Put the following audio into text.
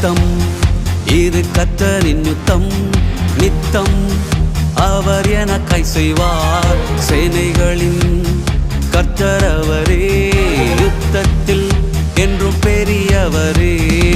யுத்தம், இது கர்த்தரின் யுத்தம். நித்தம் அவர் எனக்காய் செய்வார். சேனைகளின் கர்த்தர் அவரே, யுத்தத்தில் என்றும் பெரியவரே.